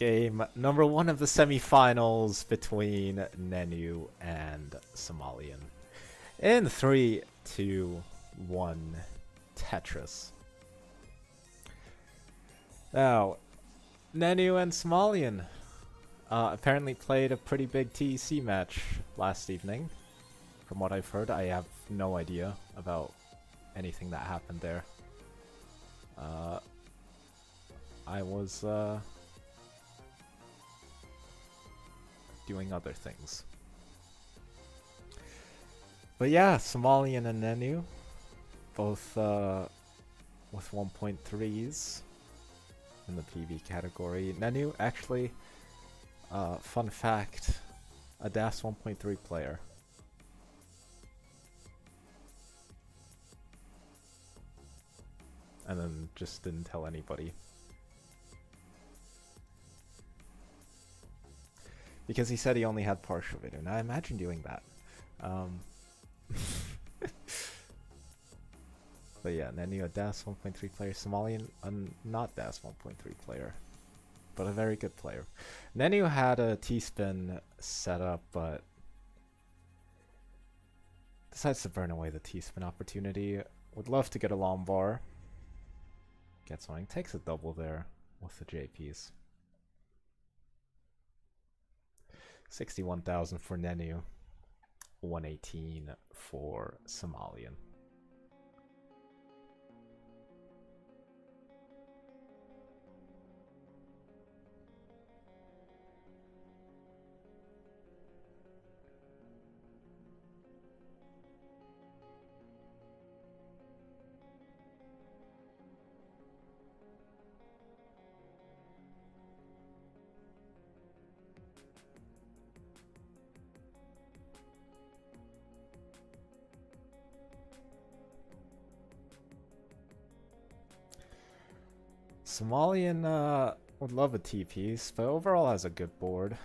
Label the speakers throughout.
Speaker 1: game number 1 of the semi-finals between Nenu and Somalian. In 3, 2, 1, Tetris. Now, Nenu and Somalian apparently played a pretty big TEC match last evening. From what I've heard, I have no idea about anything that happened there. I was doing other things. But yeah, Somalian and Nenu, both with 1.3s in the PB category. Nenu, actually, fun fact, a DAS 1.3 player. And then just didn't tell anybody. Because he said he only had partial video. Now imagine doing that. But yeah, Nenu a DAS 1.3 player, Somalian a not DAS 1.3 player, but a very good player. Nenu had a T-spin set up, but decides to burn away the T-spin opportunity. Would love to get a long bar. Gets one, takes a double there with the JPs. 61,000 for Nenu, 118 for Somalian. Somalian would love a T-piece, but overall has a good board.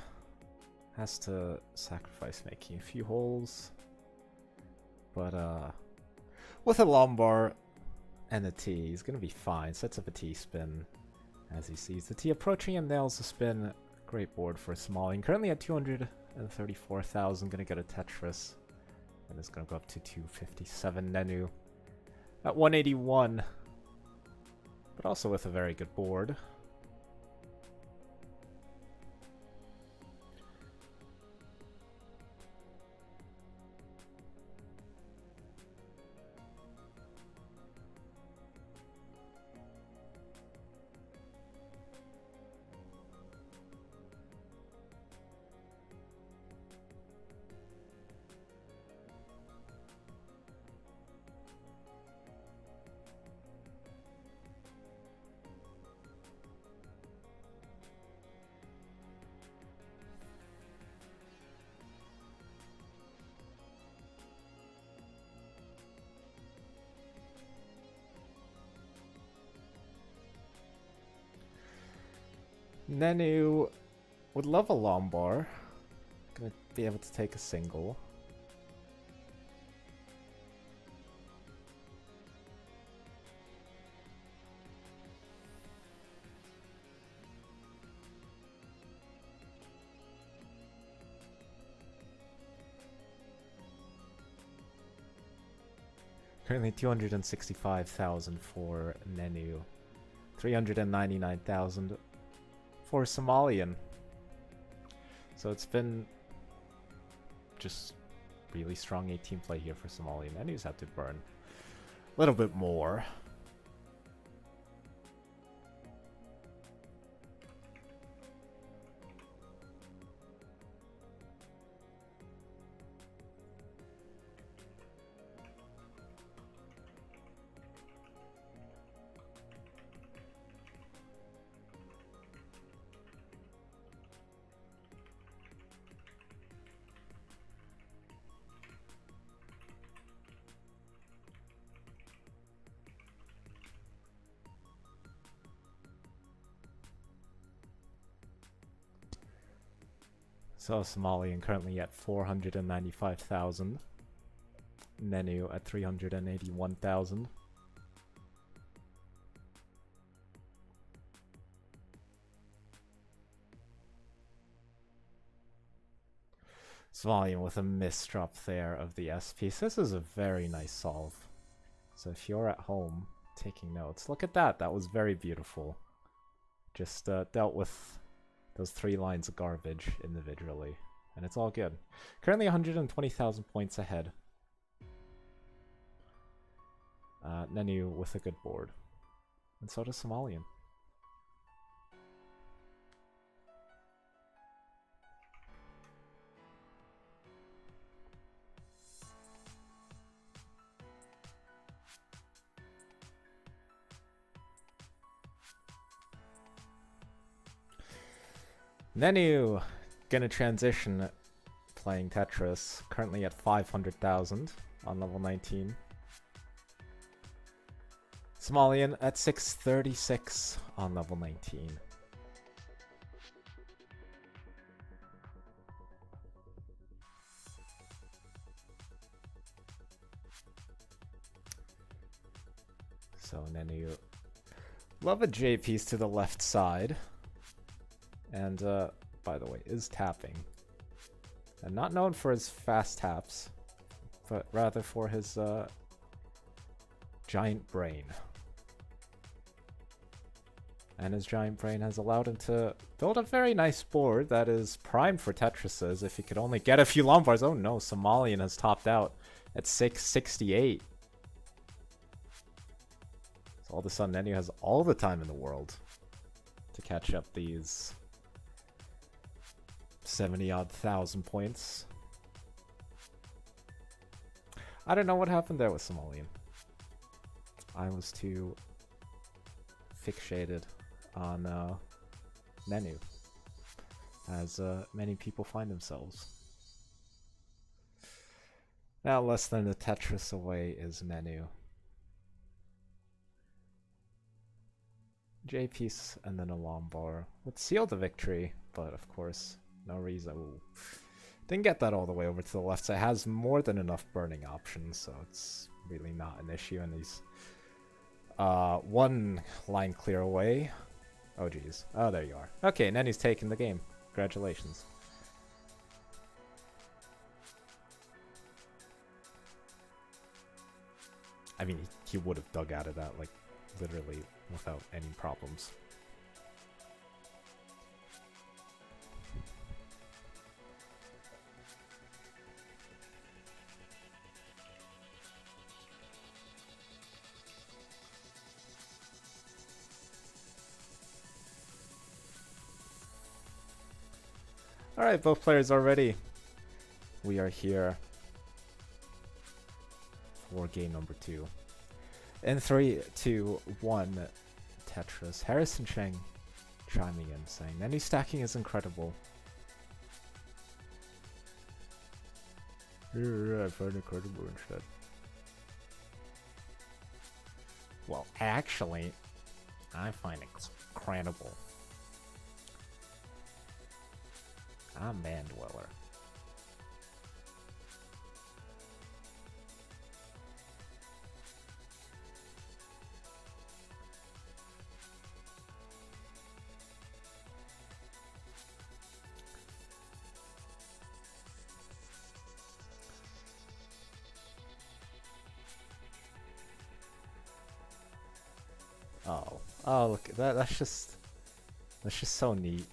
Speaker 1: Has to sacrifice making a few holes. But with a Lombard and a T, he's gonna be fine. Sets up a T-spin as he sees the T approaching and nails the spin. Great board for Somalian. Currently at 234,000, gonna get a Tetris. And it's gonna go up to 257. Nenu at 181. But also with a very good board. Nenu would love a Lombard. Gonna be able to take a single. Currently 265,000 for Nenu. 399,000 for Somalian. So it's been just really strong 18 play here for Somalian. Nenu's had to burn a little bit more. So Somalian currently at 495,000. Nenu at 381,000. Somalian with a misdrop there of the S piece. This is a very nice solve. So if you're at home taking notes, look at that. That was very beautiful. Just dealt with those 3 lines of garbage individually. And it's all good. Currently 120,000 points ahead. Nenu with a good board. And so does Somalian. Nenu gonna transition playing Tetris, currently at 500,000 on level 19. Somalian at 636 on level 19. So Nenu, love a J piece to the left side. And, by the way, is tapping. And not known for his fast taps, but rather for his, giant brain. And his giant brain has allowed him to build a very nice board that is primed for Tetrises if he could only get a few Lombards. Oh no, Somalian has topped out at 668. So all of a sudden, Nenu has all the time in the world to catch up these 70-odd thousand points. I don't know what happened there with Somalian. I was too fixated on Nenu, as many people find themselves. Now less than a Tetris away is Nenu. J piece and then a Lombard would seal the victory, but of course, no reason. Ooh. Didn't get that all the way over to the left side. Has more than enough burning options, so it's really not an issue. And he's 1 line clear away. Oh geez. Oh, there you are. Okay, and then he's taking the game. Congratulations. I mean, he would have dug out of that, like, literally without any problems. Alright, both players are ready. We are here for game number 2. In 3, 2, 1, Tetris. Harrison Cheng chiming in, saying, Nenu stacking is incredible. Yeah, I find incredible instead. Well, actually, I find it incredible. I'm vandweller. Oh, look, that's just so neat.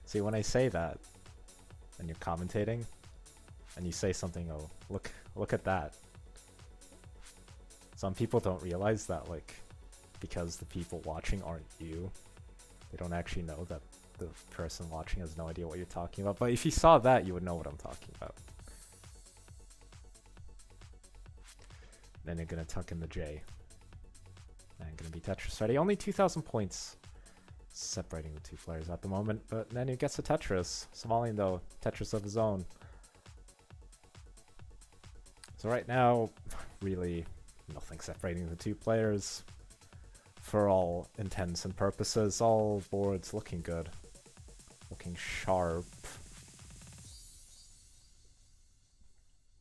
Speaker 1: See, when I say that, and you're commentating, and you say something, oh, look at that. Some people don't realize that, like, because the people watching aren't you, they don't actually know that the person watching has no idea what you're talking about. But if you saw that, you would know what I'm talking about. Then you're gonna tuck in the J. And gonna be Tetris ready. Only 2,000 points separating the two players at the moment, but Nenu gets a Tetris. Somalian though, Tetris of his own. So right now, really nothing separating the two players. For all intents and purposes, all boards looking good. Looking sharp.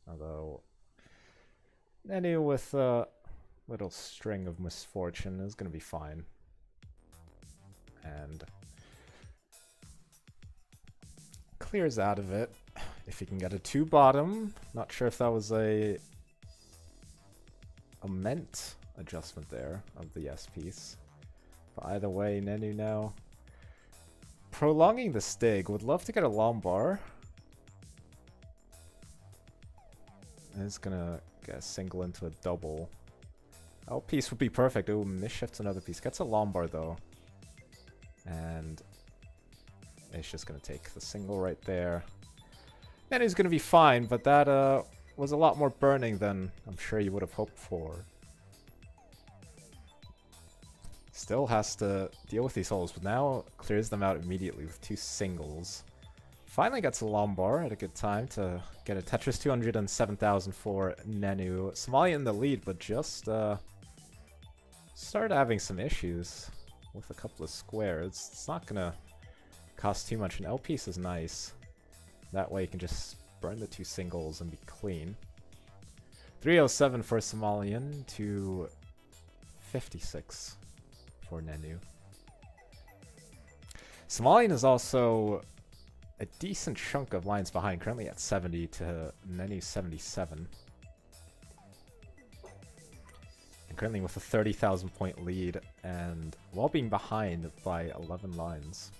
Speaker 1: Although, Nenu with a little string of misfortune is going to be fine. and clears out of it. If he can get a 2 bottom, not sure if that was a meant adjustment there of the S piece. But either way, Nenu now prolonging the stig. Would love to get a Lombard. And it's gonna get a single into a double. L piece would be perfect. Ooh, misshifts another piece. Gets a Lombard though. And it's just gonna take the single right there. Nenu's gonna be fine, but that was a lot more burning than I'm sure you would have hoped for. Still has to deal with these holes, but now clears them out immediately with 2 singles. Finally gets a Lombard at a good time to get a Tetris 207,000 for Nenu. Somalian in the lead, but just started having some issues with a couple of squares. It's not gonna cost too much. An L piece is nice. That way you can just burn the 2 singles and be clean. 307 for Somalian to 56 for Nenu. Somalian is also a decent chunk of lines behind, currently at 70 to Nenu 77. And currently with a 30,000 point lead, and while being behind by 11 lines.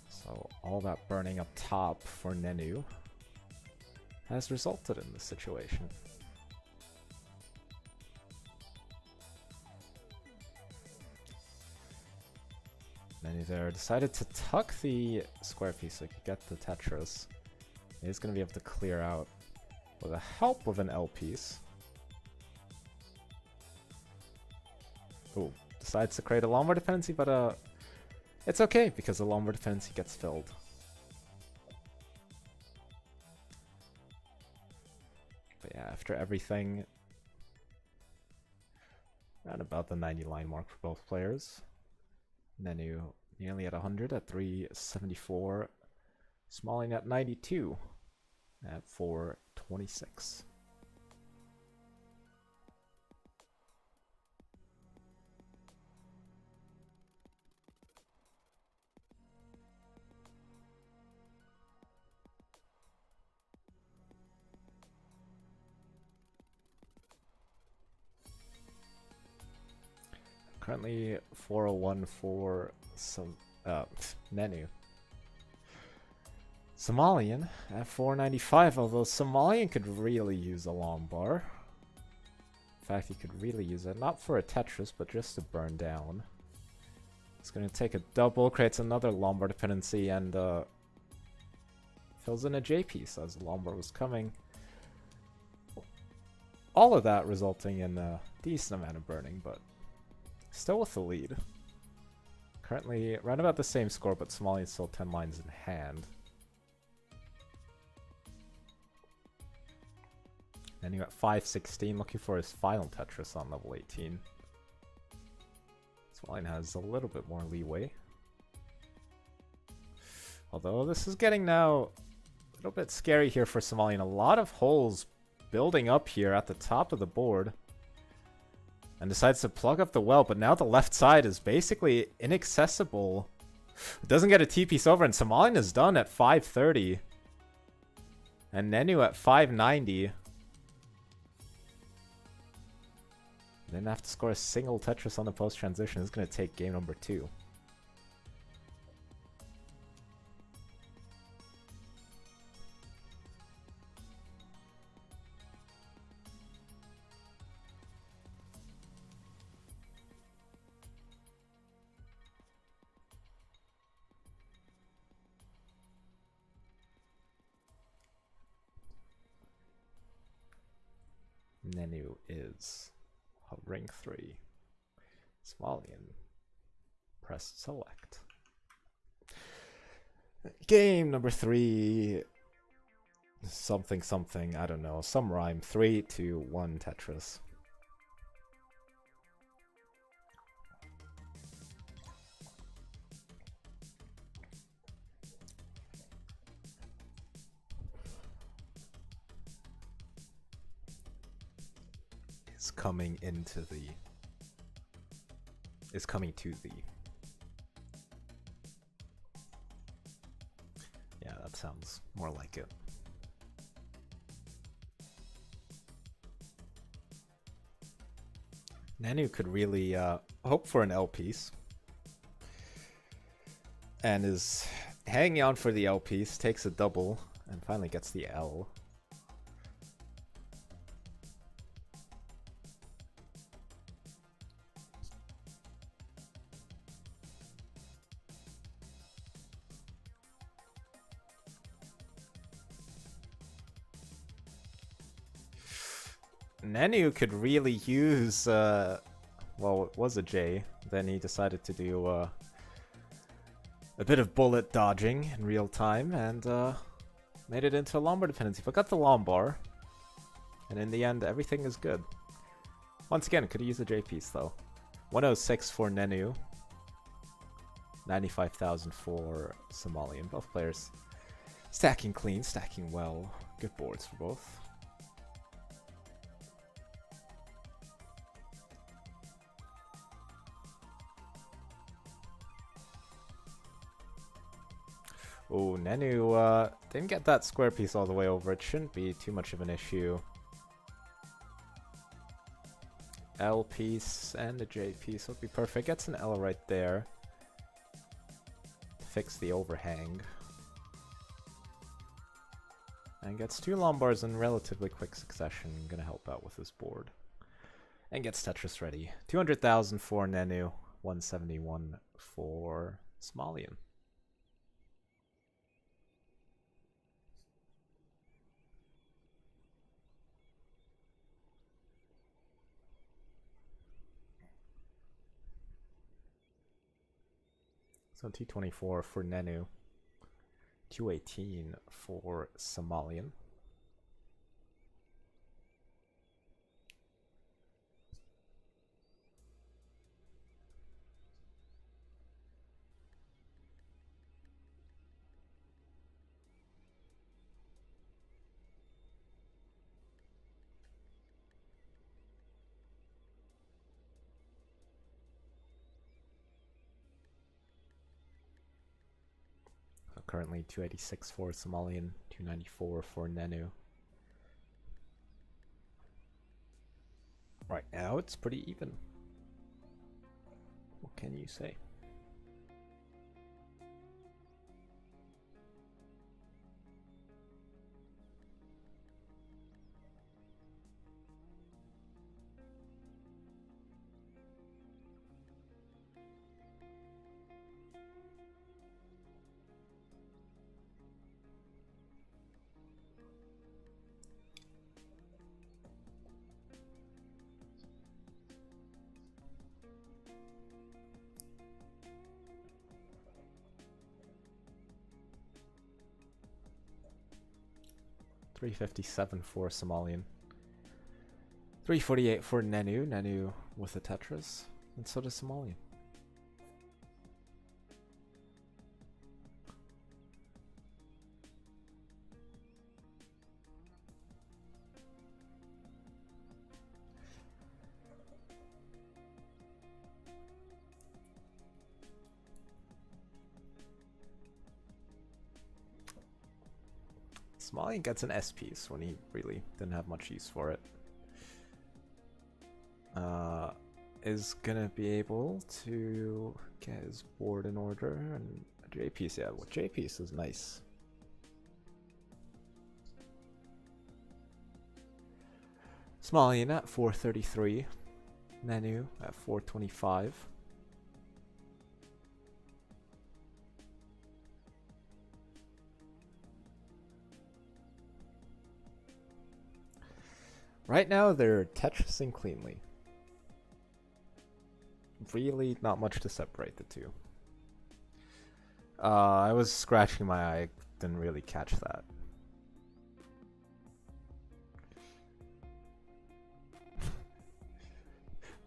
Speaker 1: So all that burning up top for Nenu has resulted in this situation. Nenu there decided to tuck the square piece so he could get the Tetris. He's going to be able to clear out with the help of an L piece. Ooh, decides to create a Lombard dependency, but it's okay because the Lombard dependency gets filled. But yeah, after everything, around about the 90 line mark for both players. Nenu nearly at 100 at 374. Somalian at 92 at 426. Currently 401 for Nenu. Somalian at 495, although Somalian could really use a Lombard. In fact, he could really use it, not for a Tetris, but just to burn down. It's going to take a double, creates another Lombard dependency, and fills in a J piece as the Lombard was coming. All of that resulting in a decent amount of burning, but still with the lead. Currently right about the same score, but Somalian's still 10 lines in hand. And you got 516, looking for his final Tetris on level 18. Somalian has a little bit more leeway. Although this is getting now a little bit scary here for Somalian. A lot of holes building up here at the top of the board. And decides to plug up the well, but now the left side is basically inaccessible. It doesn't get a T-piece over, and Somalian is done at 530. And Nenu at 590. Didn't have to score a single Tetris on the post-transition. This is going to take game number 2. Nenu is ring 3. Somalian. Press select. Game number 3. Something something, I don't know. Some rhyme. 3, 2, 1 Tetris. Coming into the is coming to thee. Yeah, that sounds more like it. Nenu could really hope for an L piece. And is hanging on for the L piece, takes a double, and finally gets the L. Nenu could really use, well, it was a J, then he decided to do a bit of bullet dodging in real time, and made it into a Lombard dependency, but got the Lombard, and in the end, everything is good. Once again, could have used a J piece, though. 106 for Nenu, 95,000 for Somalian. Both players stacking clean, stacking well. Good boards for both. Oh, Nenu didn't get that square piece all the way over. It shouldn't be too much of an issue. L piece and a J piece would be perfect. Gets an L right there. Fix the overhang. And gets 2 Lombards in relatively quick succession. Gonna help out with his board. And gets Tetris ready. 200,000 for Nenu. 171 for Somalian. So 224 for Nenu, 218 for Somalian. Currently 286 for Somalian, 294 for Nenu. Right now it's pretty even. What can you say? $357 for Somalian. 348 for Nenu. Nenu with a Tetris. And so does Somalian. Somalian gets an S piece when he really didn't have much use for it. Is gonna be able to get his board in order, and a J piece, yeah, well, J piece is nice. Somalian at 433, Nenu at 425. Right now, they're Tetrising cleanly. Really not much to separate the two. I was scratching my eye, didn't really catch that.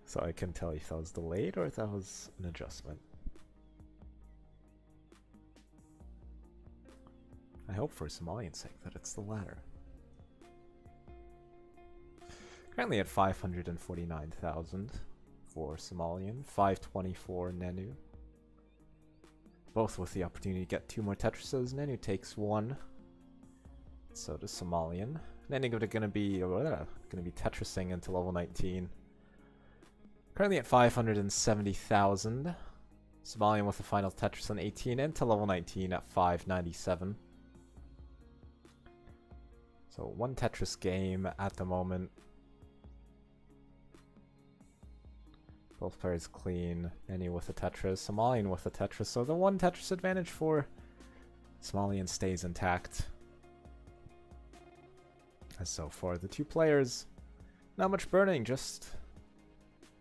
Speaker 1: So I couldn't tell if that was delayed or if that was an adjustment. I hope for Somalian's sake that it's the latter. Currently at 549,000. for Somalian, 520 for Nenu. Both with the opportunity to get 2 more Tetrises. Nenu takes 1. So does Somalian. Nenu gonna be Tetrising into level 19. Currently at 570,000. Somalian with the final Tetris on 18 into level 19 at 597. So 1 Tetris game at the moment. Both players clean. Nenu with a Tetris. Somalian with a Tetris. So the 1 Tetris advantage for Somalian stays intact. As so far, the 2 players, not much burning, just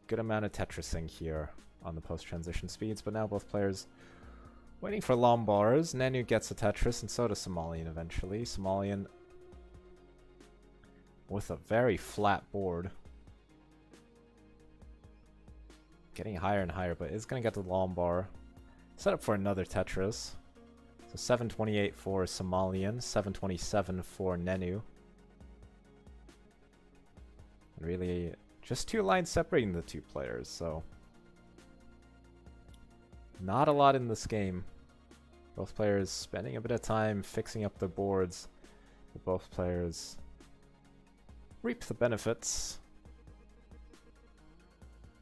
Speaker 1: good amount of Tetrising here on the post-transition speeds. But now both players waiting for Lombars. Nenu gets a Tetris, and so does Somalian eventually. Somalian with a very flat board. Getting higher and higher, but is going to get the Lombar. Set up for another Tetris. So 728 for Somalian, 727 for Nenu. And really, just 2 lines separating the 2 players, so not a lot in this game. Both players spending a bit of time fixing up their boards, but both players reap the benefits.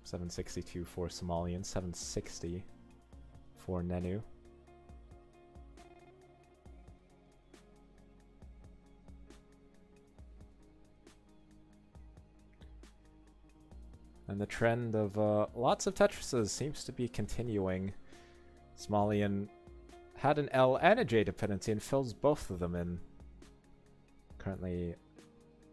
Speaker 1: 762 for Somalian, 760 for Nenu. And the trend of lots of Tetrises seems to be continuing. Somalian had an L and a J dependency and fills both of them in. Currently,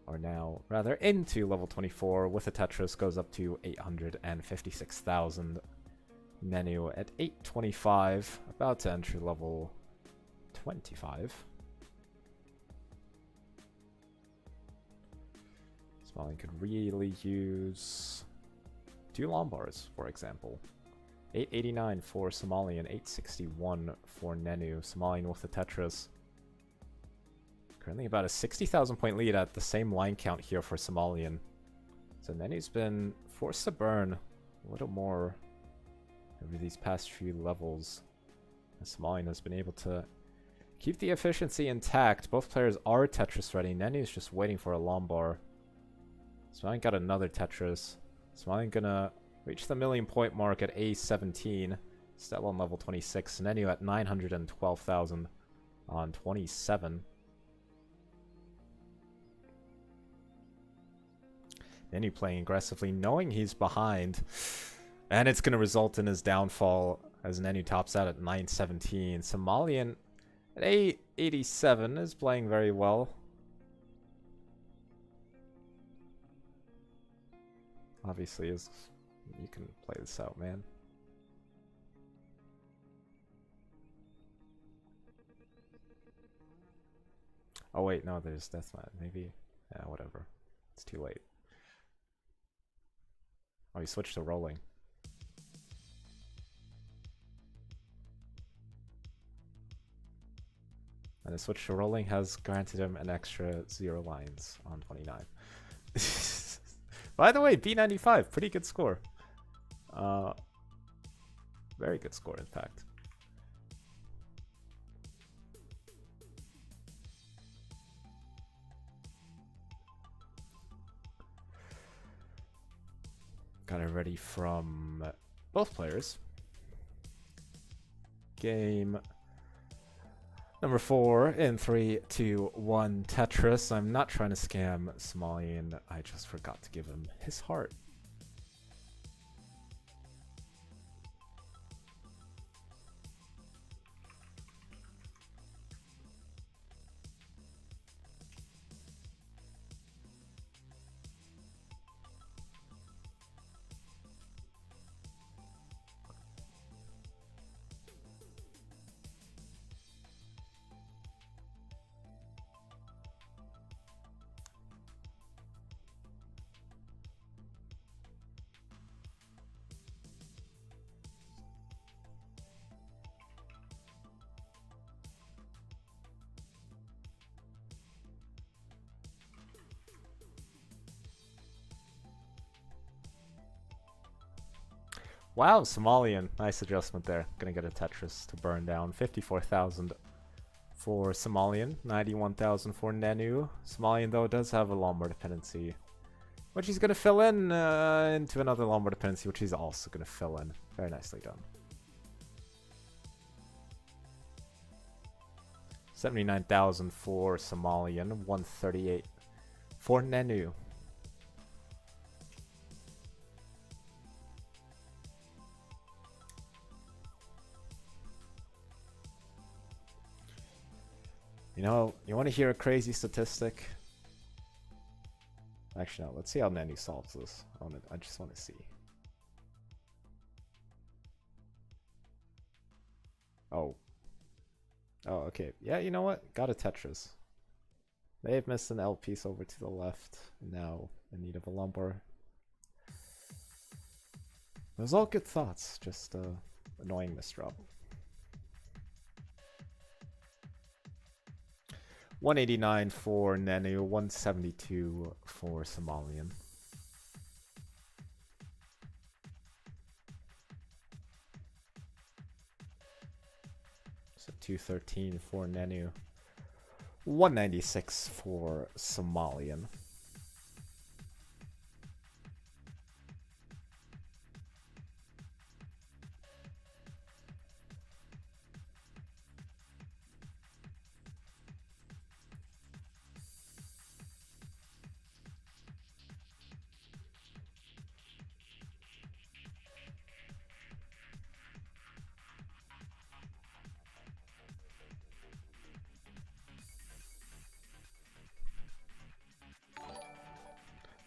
Speaker 1: or now, rather, into level 24 with a Tetris goes up to 856,000. Nenu at 825, about to enter level 25. Somalian could really use 2 Lombars, for example. 889 for Somalian, 861 for Nenu. Somalian with the Tetris. Currently about a 60,000 point lead at the same line count here for Somalian. So Nenu's been forced to burn a little more over these past few levels. And Somalian has been able to keep the efficiency intact. Both players are Tetris ready. Nenu's just waiting for a Lombar. Somalian got another Tetris. Somalian gonna reach the 1,000,000 point mark at A17. Still on level 26. Nenu at 912,000 on 27. Nenu playing aggressively, knowing he's behind. And it's going to result in his downfall as Nenu tops out at 917. Somalian at 887 is playing very well. Obviously, you can play this out, man. Oh wait, no, there's Deathmatch. Maybe, yeah, whatever. It's too late. Oh, he switched to rolling. And the switch to rolling has granted him an extra 0 lines on 29. By the way, B95, pretty good score. Very good score, in fact. Got it ready from both players. Game number 4 in 3, 2, 1 Tetris. I'm not trying to scam Somalian. I just forgot to give him his heart. Wow, Somalian. Nice adjustment there. Gonna get a Tetris to burn down. 54,000 for Somalian. 91,000 for Nenu. Somalian, though, does have a Lombard dependency, which he's gonna fill in into another Lombard dependency, which he's also gonna fill in. Very nicely done. 79,000 for Somalian. 138 for Nenu. You know, you want to hear a crazy statistic? Actually, no. Let's see how Nenu solves this. I just want to see. Oh. Oh, okay. Yeah, you know what? Got a Tetris. They've missed an L piece over to the left. Now in need of a lumbar. Those all good thoughts. Just annoying misdrop. 189 for Nenu, 172 for Somalian. So 213 for Nenu, 196 for Somalian.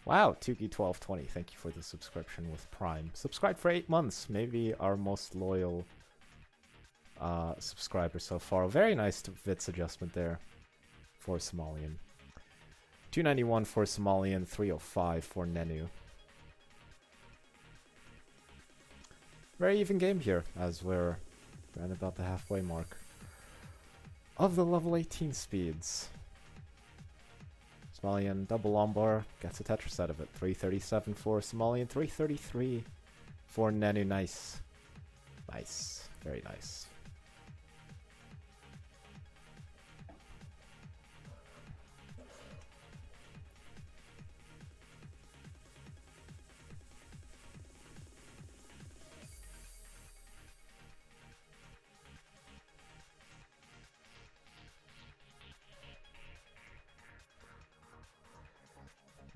Speaker 1: Wow, Tugi1220, thank you for the subscription with Prime. Subscribed for 8 months, maybe our most loyal subscriber so far. Very nice Vits adjustment there for Somalian. 291 for Somalian, 305 for Nenu. Very even game here, as we're around about the halfway mark of the level 18 speeds. Somalian double Lombard gets a Tetris out of it. 337 for Somalian, 333 for Nenu. Nice. Nice. Very nice.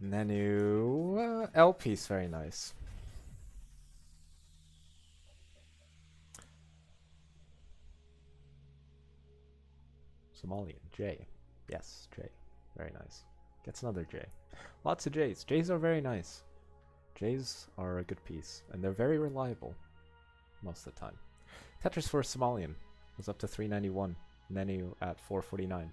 Speaker 1: Nenu, L piece, very nice. Somalian, J. Yes, J. Very nice. Gets another J. Lots of J's. J's are very nice. J's are a good piece, and they're very reliable most of the time. Tetris for Somalian was up to 391. Nenu at 449.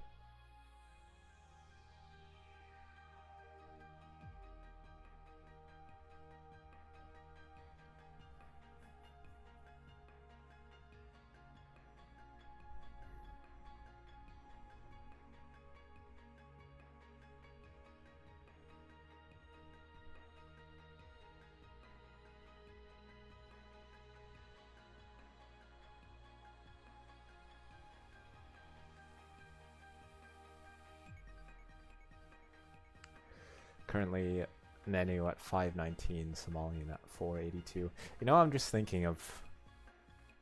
Speaker 1: Currently, Nenu at 519, Somalian at 482. You know, I'm just thinking of,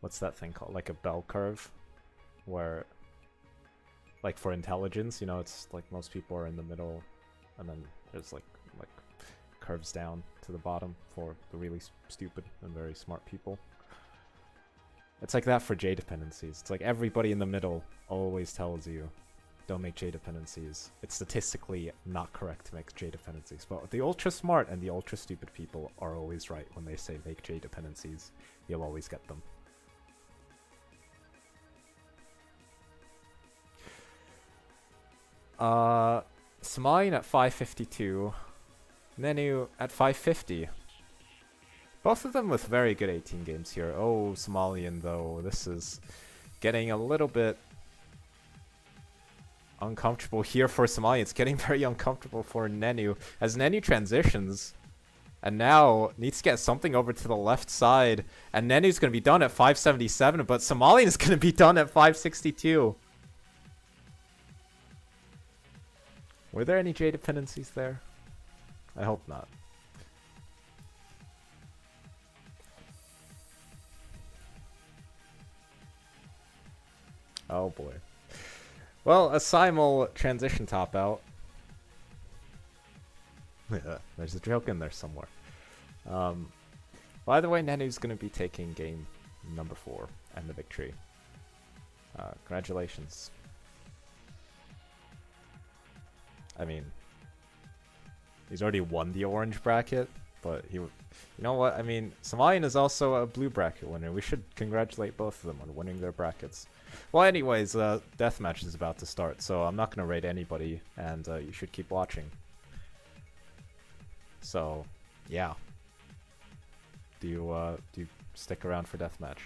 Speaker 1: what's that thing called? Like a bell curve, where, like for intelligence, you know, it's like most people are in the middle, and then there's like curves down to the bottom for the really stupid and very smart people. It's like that for J dependencies. It's like everybody in the middle always tells you, don't make J dependencies. It's statistically not correct to make J dependencies, but the ultra smart and the ultra stupid people are always right when they say make J dependencies. You'll always get them. Somalian at 552, Nenu at 550. Both of them with very good 18 games here. Oh, Somalian though, this is getting a little bit uncomfortable here for Somalian. It's getting very uncomfortable for Nenu. As Nenu transitions, And now needs to get something over to the left side. And Nenu's going to be done at 577, but Somalian is going to be done at 562. Were there any J dependencies there? I hope not. Oh boy. Well, a simul transition top out. Yeah, there's a joke in there somewhere. By the way, Nenu's going to be taking game number 4 and the victory. Congratulations. I mean, he's already won the orange bracket, but you know what? I mean, Somalian is also a blue bracket winner. We should congratulate both of them on winning their brackets. Well, anyways, Deathmatch is about to start, so I'm not going to rate anybody, and you should keep watching. So, yeah. Do you stick around for Deathmatch?